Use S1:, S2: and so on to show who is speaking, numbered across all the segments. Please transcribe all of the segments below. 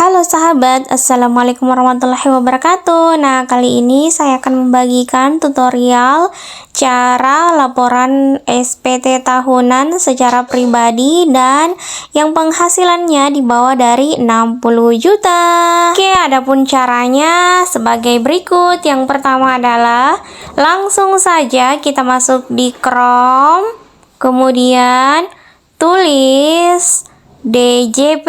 S1: Halo sahabat, Assalamualaikum warahmatullahi wabarakatuh. Nah, kali ini saya akan membagikan tutorial cara laporan SPT tahunan secara pribadi dan yang penghasilannya di bawah dari 60 juta. Oke, adapun caranya sebagai berikut. Yang pertama adalah langsung saja kita masuk di Chrome, kemudian tulis DJP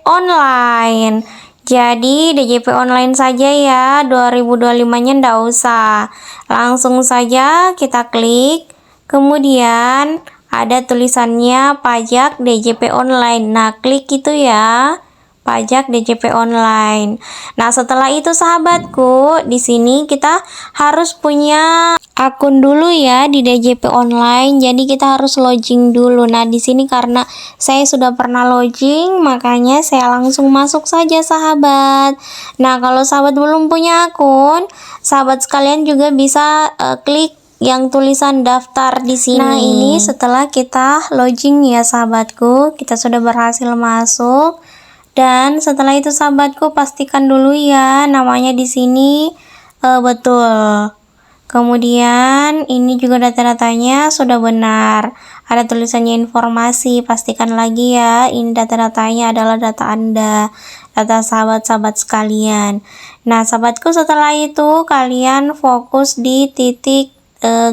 S1: online. Jadi DJP online saja ya, 2025-nya ndak usah. Langsung saja kita klik. Kemudian ada tulisannya pajak DJP online. Nah, klik itu ya. Pajak DJP online. Nah, setelah itu sahabatku, di sini kita harus punya akun dulu ya di DJP online. Jadi kita harus login dulu. Nah, di sini karena saya sudah pernah login, makanya saya langsung masuk saja sahabat. Nah, kalau sahabat belum punya akun, sahabat sekalian juga bisa klik yang tulisan daftar di sini. Nah, ini setelah kita login ya sahabatku, kita sudah berhasil masuk. Dan setelah itu sahabatku pastikan dulu ya namanya di sini betul. Kemudian ini juga data-datanya sudah benar. Ada tulisannya informasi, pastikan lagi ya ini data-datanya adalah data Anda, data sahabat-sahabat sekalian. Nah, sahabatku setelah itu kalian fokus di titik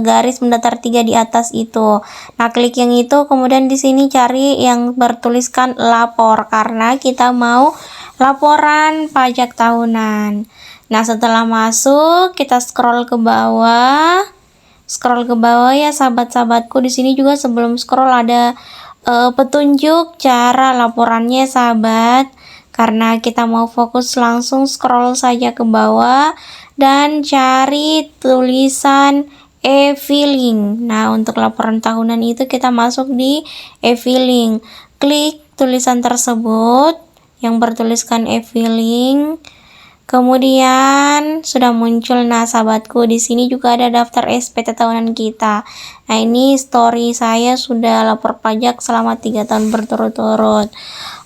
S1: garis mendatar 3 di atas itu. Nah, klik yang itu, kemudian di sini cari yang bertuliskan lapor karena kita mau laporan pajak tahunan. Nah, setelah masuk kita scroll ke bawah. Scroll ke bawah ya sahabat-sahabatku. Di sini juga sebelum scroll ada petunjuk cara laporannya sahabat. Karena kita mau fokus langsung scroll saja ke bawah dan cari tulisan e-filing. Nah, untuk laporan tahunan itu kita masuk di e-filing. Klik tulisan tersebut yang bertuliskan e-filing. Kemudian sudah muncul. Nah, sahabatku, di sini juga ada daftar SPT tahunan kita. Nah, ini story saya sudah lapor pajak selama 3 tahun berturut-turut.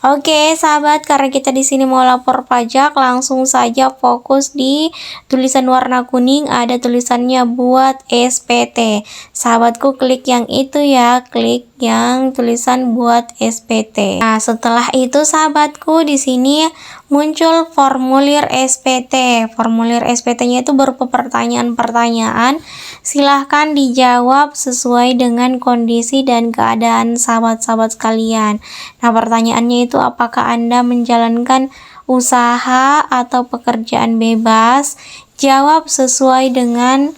S1: Oke, sahabat, karena kita di sini mau lapor pajak, langsung saja fokus di tulisan warna kuning, ada tulisannya buat SPT. Sahabatku, klik yang itu ya, klik yang tulisan buat SPT. Nah, setelah itu sahabatku, di sini muncul formulir SPT. Formulir SPT-nya itu berupa pertanyaan-pertanyaan. Silahkan dijawab sesuai dengan kondisi dan keadaan sahabat-sahabat sekalian. Nah, pertanyaannya itu apakah Anda menjalankan usaha atau pekerjaan bebas? Jawab sesuai dengan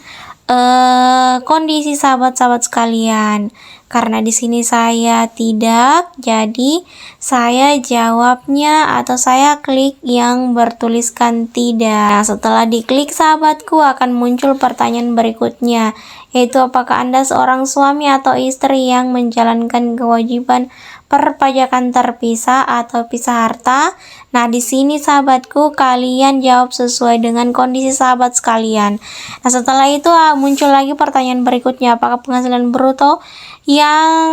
S1: kondisi sahabat-sahabat sekalian. Karena di sini saya tidak, jadi saya jawabnya atau saya klik yang bertuliskan tidak. Nah, setelah diklik sahabatku akan muncul pertanyaan berikutnya, yaitu apakah Anda seorang suami atau istri yang menjalankan kewajiban perpajakan terpisah atau pisah harta. Nah, di sini sahabatku kalian jawab sesuai dengan kondisi sahabat sekalian. Nah, setelah itu muncul lagi pertanyaan berikutnya, apakah penghasilan bruto yang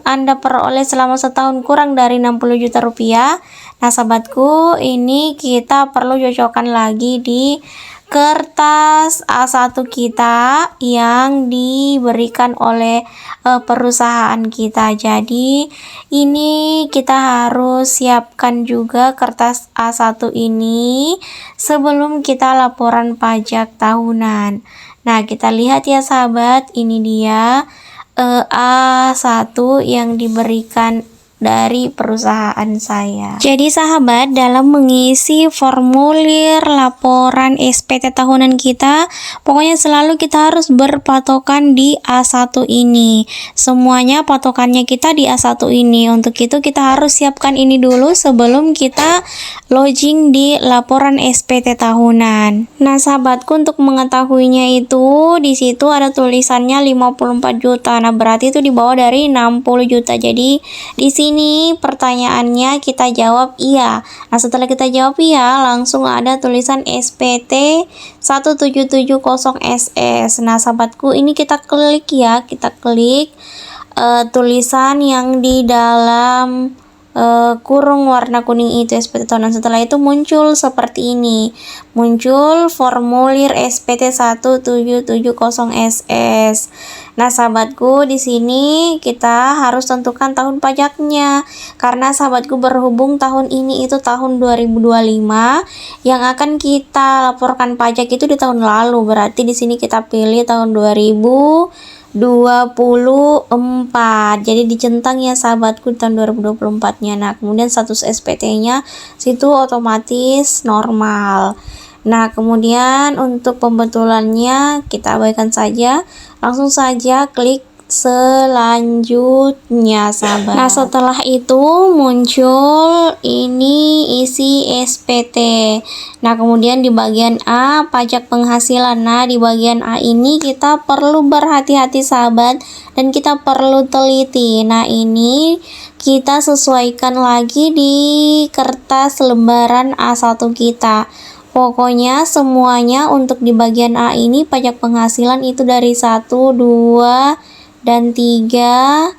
S1: Anda peroleh selama setahun kurang dari 60 juta rupiah. Nah, sahabatku, ini kita perlu cocokkan lagi di kertas A1 kita yang diberikan oleh perusahaan kita. Jadi ini kita harus siapkan juga kertas A1 ini sebelum kita laporan pajak tahunan. Nah, kita lihat ya sahabat, ini dia A1 yang diberikan dari perusahaan saya. Jadi sahabat, dalam mengisi formulir laporan SPT tahunan kita, pokoknya selalu kita harus berpatokan di A1 ini. Semuanya patokannya kita di A1 ini. Untuk itu kita harus siapkan ini dulu sebelum kita login di laporan SPT tahunan. Nah, sahabatku, untuk mengetahuinya itu di situ ada tulisannya 54 juta. Nah, berarti itu di bawah dari 60 juta. Jadi di sini pertanyaannya kita jawab iya. Nah, setelah kita jawab iya, langsung ada tulisan SPT 1770SS. Nah, sahabatku, ini kita klik ya, kita klik tulisan yang di dalam kurung warna kuning itu SPT tahunan. Setelah itu muncul seperti ini, muncul formulir SPT 1770SS. Nah, sahabatku, di sini kita harus tentukan tahun pajaknya karena sahabatku berhubung tahun ini itu tahun 2025, yang akan kita laporkan pajak itu di tahun lalu. Berarti di sini kita pilih tahun 2024. Jadi dicentang ya sahabatku di tahun 2024-nya. Nah, kemudian status SPT-nya situ otomatis normal. Nah, kemudian untuk pembetulannya kita abaikan saja. Langsung saja klik selanjutnya, sahabat. Nah, setelah itu muncul ini isi SPT. Nah, kemudian di bagian A pajak penghasilan. Nah, di bagian A ini kita perlu berhati-hati, sahabat, dan kita perlu teliti. Nah, ini kita sesuaikan lagi di kertas lembaran A1 kita. Pokoknya semuanya untuk di bagian A ini pajak penghasilan itu dari 1, 2, dan 3.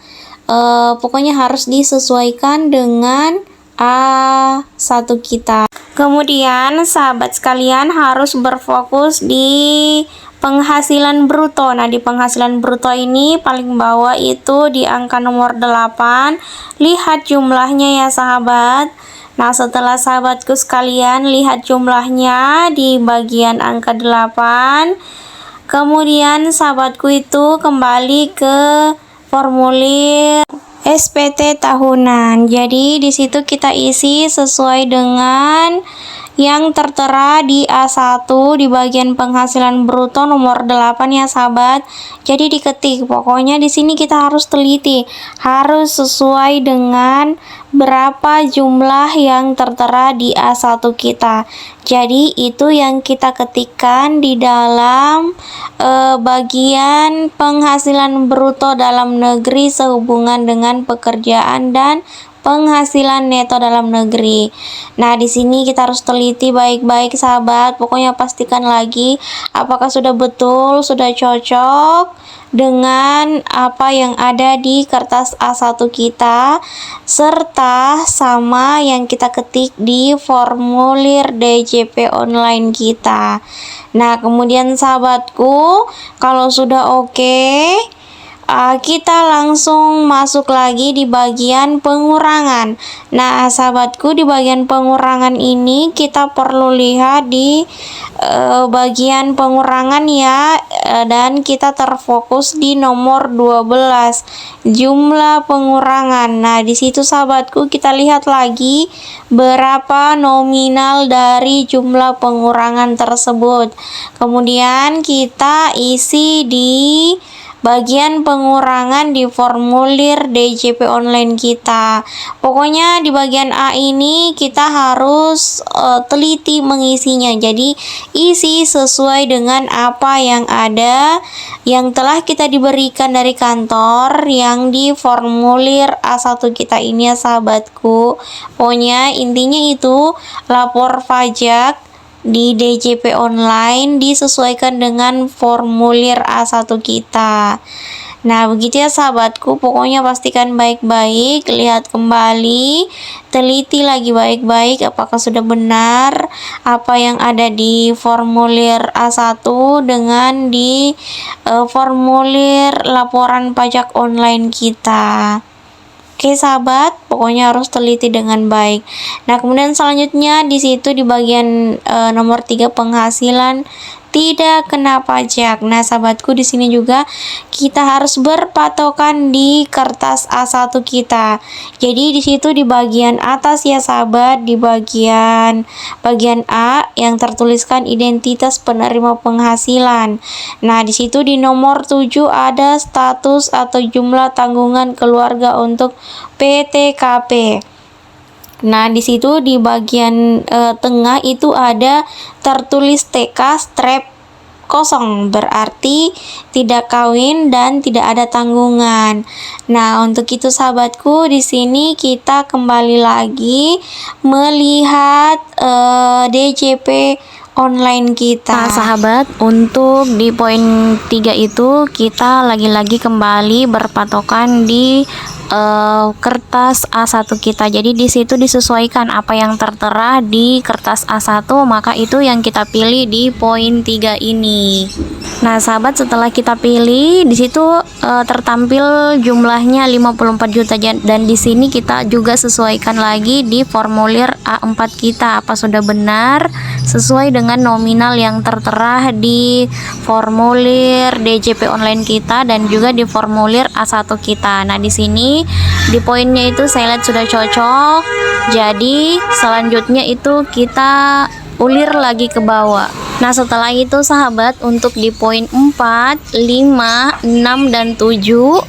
S1: Pokoknya harus disesuaikan dengan A1 kita. Kemudian sahabat sekalian harus berfokus di penghasilan bruto. Nah, di penghasilan bruto ini paling bawah itu di angka nomor 8. Lihat jumlahnya ya sahabat. Nah, setelah sahabatku sekalian lihat jumlahnya di bagian angka 8, kemudian sahabatku itu kembali ke formulir SPT tahunan. Jadi di situ kita isi sesuai dengan yang tertera di A1 di bagian penghasilan bruto nomor 8 ya sahabat. Jadi diketik, pokoknya di sini kita harus teliti, harus sesuai dengan berapa jumlah yang tertera di A1 kita. Jadi itu yang kita ketikkan di dalam bagian penghasilan bruto dalam negeri sehubungan dengan pekerjaan dan penghasilan neto dalam negeri. Nah, di sini kita harus teliti baik-baik sahabat. Pokoknya pastikan lagi apakah sudah betul, sudah cocok dengan apa yang ada di kertas A1 kita serta sama yang kita ketik di formulir DJP online kita. Nah, kemudian sahabatku, kalau sudah oke, kita langsung masuk lagi di bagian pengurangan. Nah, sahabatku, di bagian pengurangan ini kita perlu lihat di bagian pengurangan ya, dan kita terfokus di nomor 12, jumlah pengurangan. Nah, di situ sahabatku kita lihat lagi berapa nominal dari jumlah pengurangan tersebut. Kemudian kita isi di bagian pengurangan di formulir DJP online kita. Pokoknya di bagian A ini kita harus teliti mengisinya. Jadi isi sesuai dengan apa yang ada, yang telah kita diberikan dari kantor, yang di formulir A1 kita ini ya sahabatku. Pokoknya intinya itu lapor pajak di DJP online disesuaikan dengan formulir A1 kita. Nah, begitu ya sahabatku, pokoknya pastikan baik-baik, lihat kembali, teliti lagi baik-baik apakah sudah benar apa yang ada di formulir A1 dengan di formulir laporan pajak online kita. Oke sahabat, pokoknya harus teliti dengan baik. Nah, kemudian selanjutnya di situ di bagian nomor 3 penghasilan tidak kena pajak. Nah, sahabatku, di sini juga kita harus berpatokan di kertas A1 kita. Jadi di situ di bagian atas ya sahabat, di bagian A yang tertuliskan identitas penerima penghasilan. Nah, di situ di nomor 7 ada status atau jumlah tanggungan keluarga untuk PTKP. Nah, di situ di bagian tengah itu ada tertulis TK strap kosong, berarti tidak kawin dan tidak ada tanggungan. Nah, untuk itu sahabatku, di sini kita kembali lagi melihat DJP online kita. Nah, sahabat, untuk di poin 3 itu kita lagi-lagi kembali berpatokan di kertas A1 kita. Jadi di situ disesuaikan apa yang tertera di kertas A1, maka itu yang kita pilih di poin 3 ini. Nah, sahabat, setelah kita pilih di situ tertampil jumlahnya 54 juta, dan di sini kita juga sesuaikan lagi di formulir A4 kita apa sudah benar sesuai dengan nominal yang tertera di formulir DJP online kita dan juga di formulir A1 kita. Nah, di sini di poinnya itu saya lihat sudah cocok. Jadi selanjutnya itu kita ulir lagi ke bawah. Nah, setelah itu sahabat, untuk di poin 4, 5, 6 dan 7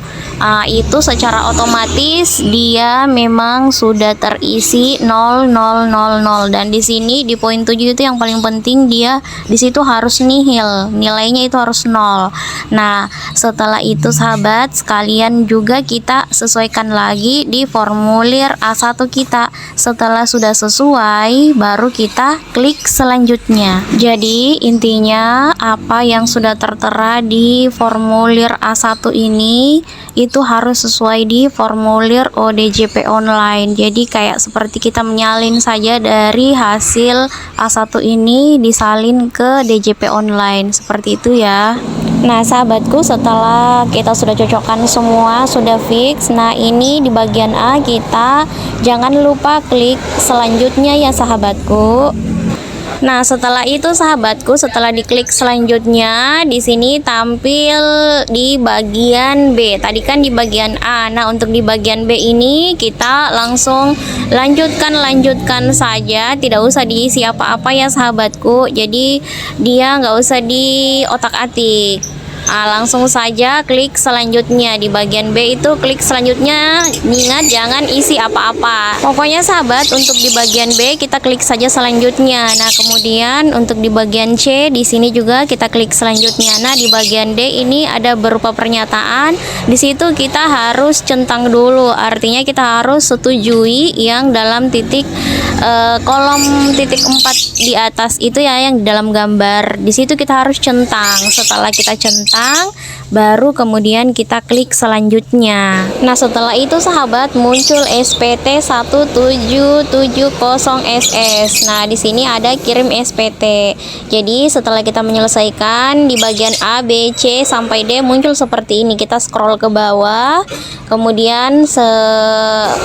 S1: itu secara otomatis dia memang sudah terisi 0, 0, 0, 0, dan di sini di poin 7 itu yang paling penting, dia di situ harus nihil, nilainya itu harus 0. Nah, setelah itu sahabat sekalian juga kita sesuaikan lagi di formulir A1 kita. Setelah sudah sesuai baru kita klik selanjutnya. Jadi intinya apa yang sudah tertera di formulir A1 ini itu harus sesuai di formulir ODJP online. Jadi kayak seperti kita menyalin saja dari hasil A1 ini disalin ke DJP online, seperti itu ya. Nah, sahabatku, setelah kita sudah cocokkan semua, sudah fix. Nah, ini di bagian A kita jangan lupa klik selanjutnya ya sahabatku. Nah, setelah itu sahabatku, setelah diklik selanjutnya, di sini tampil di bagian B. Tadi kan di bagian A. Nah, untuk di bagian B ini kita langsung lanjutkan saja, tidak usah diisi apa-apa ya sahabatku. Jadi dia nggak usah di otak-atik. Langsung saja klik selanjutnya. Di bagian B itu klik selanjutnya, ingat jangan isi apa-apa. Pokoknya sahabat, untuk di bagian B kita klik saja selanjutnya. Nah, kemudian untuk di bagian C di sini juga kita klik selanjutnya. Nah, di bagian D ini ada berupa pernyataan. Di situ kita harus centang dulu, artinya kita harus setujui yang dalam titik kolom titik 4 di atas itu ya, yang di dalam gambar. Di situ kita harus centang. Setelah kita centang baru kemudian kita klik selanjutnya. Nah, setelah itu sahabat muncul SPT 1770SS. Nah, di sini ada kirim SPT. Jadi setelah kita menyelesaikan di bagian A, B, C sampai D muncul seperti ini. Kita scroll ke bawah, kemudian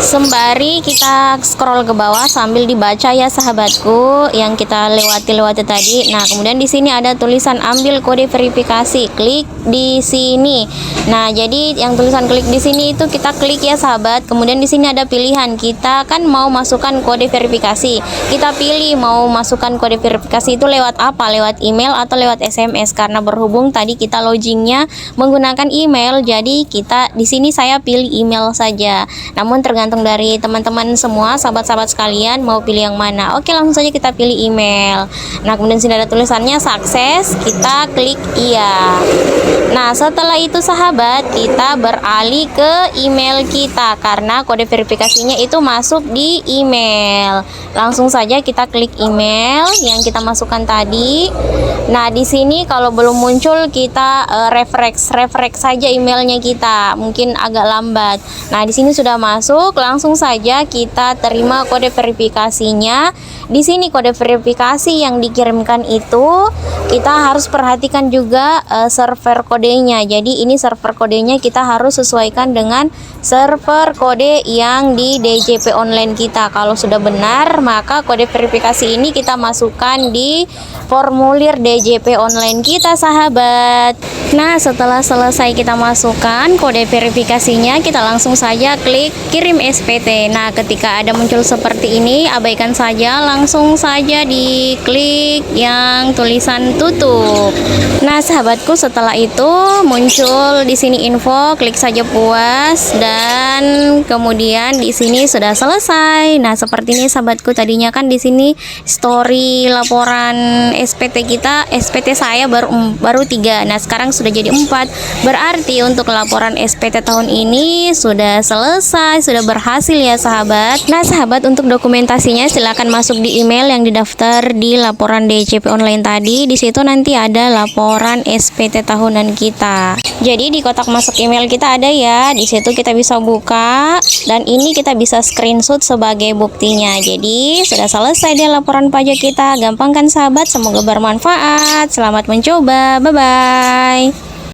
S1: sembari kita scroll ke bawah sambil dibaca ya sahabatku yang kita lewati tadi. Nah, kemudian di sini ada tulisan ambil kode verifikasi. Klik di sini. Nah, jadi yang tulisan klik di sini itu kita klik ya sahabat. Kemudian di sini ada pilihan, kita kan mau masukkan kode verifikasi. Kita pilih mau masukkan kode verifikasi itu lewat apa? Lewat email atau lewat SMS. Karena berhubung tadi kita logingnya menggunakan email, jadi kita di sini saya pilih email saja. Namun tergantung dari teman-teman semua, sahabat-sahabat sekalian mau pilih yang mana. Oke, langsung saja kita pilih email. Nah, kemudian sini ada tulisannya sukses, kita klik iya. Nah, setelah itu sahabat kita beralih ke email kita karena kode verifikasinya itu masuk di email. Langsung saja kita klik email yang kita masukkan tadi. Nah, di sini kalau belum muncul kita refresh saja emailnya kita, mungkin agak lambat. Nah, di sini sudah masuk, langsung saja kita terima kode verifikasinya. Di sini kode verifikasi yang dikirimkan itu kita harus perhatikan juga server kodenya. Jadi ini server kodenya kita harus sesuaikan dengan server kode yang di DJP online kita. Kalau sudah benar, maka kode verifikasi ini kita masukkan di formulir DJP online kita sahabat. Nah, setelah selesai kita masukkan kode verifikasinya, kita langsung saja klik kirim SPT. Nah, ketika ada muncul seperti ini, abaikan saja, langsung saja diklik yang tulisan tutup. Nah, sahabatku, setelah itu muncul di sini info, klik saja puas, dan kemudian di sini sudah selesai. Nah, seperti ini sahabatku, tadinya kan di sini story laporan SPT kita, SPT saya baru 3. Nah, sekarang sudah jadi 4. Berarti untuk laporan SPT tahun ini sudah selesai, sudah berhasil ya sahabat. Nah, sahabat, untuk dokumentasinya silakan masuk di email yang didaftar di laporan DJP online tadi. Di situ nanti ada laporan SPT tahunan kita. Jadi di kotak masuk email kita ada ya, di situ kita bisa buka dan ini kita bisa screenshot sebagai buktinya. Jadi sudah selesai deh laporan pajak kita. Gampang kan sahabat? Semoga bermanfaat. Selamat mencoba. Bye bye.